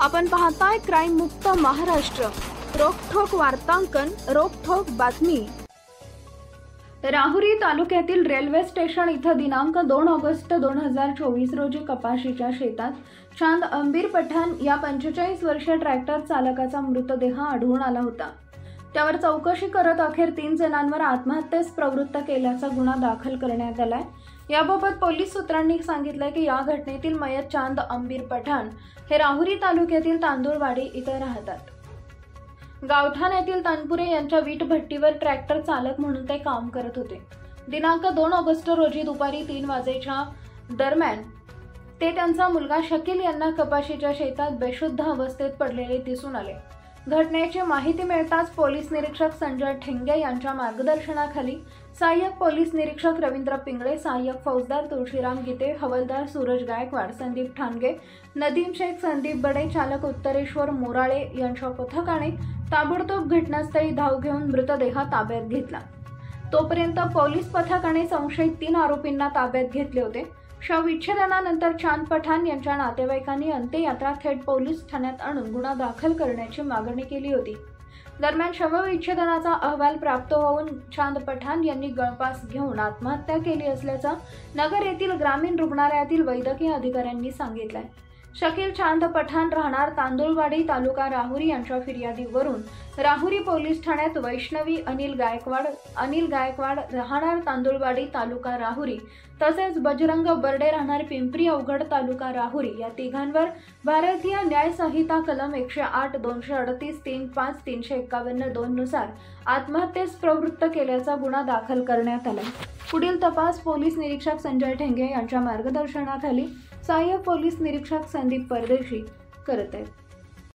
आपण पाहताय क्राईम मुक्त महाराष्ट्र, रोखठोक वार्तांकन, रोखठोक बातमी। राहुरी तालुक्यातील रेल्वे स्टेशन इथं दिनांक 2 ऑगस्ट 2024 रोजी कपाशीच्या शेतात चांद अंबीर पठाण या 45 वर्षीय ट्रॅक्टर चालकाचा मृतदेह आढळून आला होता। त्यावर चौकशी करत अखेर 3 जणांवर आत्महत्येस प्रवृत्त केल्याचा गुन्हा दाखल करण्यात आलाय। याबाबत पोलीस सूत्रांनी सांगितलं की या घटनेतील मयत चांद अंबीर पठाण हे राहुरी तालुक्यातील तांदूळवाडी इथे राहतात। गावठाण येथील तनपुरे यांच्या वीट भट्टीवर ट्रॅक्टर चालक म्हणून ते काम करत होते। दिनांक 2 ऑगस्ट रोजी दुपारी 3 वाजेच्या दरम्यान ते त्यांचा मुलगा शकील यांना कपाशीच्या शेतात बेशुद्ध अवस्थेत पडलेले दिसून आले। घटनेची माहिती मिळताच पोलीस निरीक्षक संजय ठेंगे यांच्या मार्गदर्शनाखाली सहाय्यक पोलीस निरीक्षक रवींद्र पिंगळे, सहाय्यक फौजदार तुळशीराम गीते, हवालदार सूरज गायकवाड, संदीप ठाणगे, नदीम शेख, संदीप बडे, चालक उत्तरेश्वर मोराळे यांच्या पथकाने ताबडतोब घटनास्थळी धाव घेऊन मृतदेह ताब्यात घेतला। तोपर्यंत पोलीस पथकाने संशयित 3 आरोपींना ताब्यात घेतले होते। शवविच्छेदनानंतर चांद पठाण यांच्या नातेवाईकांनी अंत्ययात्रा थेट पोलीस ठाण्यात आणून गुन्हा दाखल करण्याची मागणी केली होती। दरम्यान शवविच्छेदनाचा अहवाल प्राप्त होऊन चांद पठाण यांनी गळफास घेऊन आत्महत्या केली असल्याचं नगर येथील ग्रामीण रुग्णालयातील वैद्यकीय अधिकाऱ्यांनी सांगितलंय। शकील चांद पठाण राहणार तांदूळवाडी, तालुका राहुरी यांच्या फिर्यादीवरून राहुरी पोलीस ठाण्यात वैष्णवी अनिल गायकवाड राहणार तांदूळवाडी, तालुका राहुरी तसेच बजरंग बर्डे राहणार पिंपरी अवघड, तालुका राहुरी या तिघांवर भारतीय न्याय संहिता कलम 108, 238, 35, 351, 2 नुसार आत्महत्येस प्रवृत्त केल्याचा गुन्हा दाखल करण्यात आला। पुढील तपास पोलीस निरीक्षक संजय ठेंगे यांच्या मार्गदर्शनाखाली सहाय्यक पोलीस निरीक्षक संदीप परदेशी करत आहेत।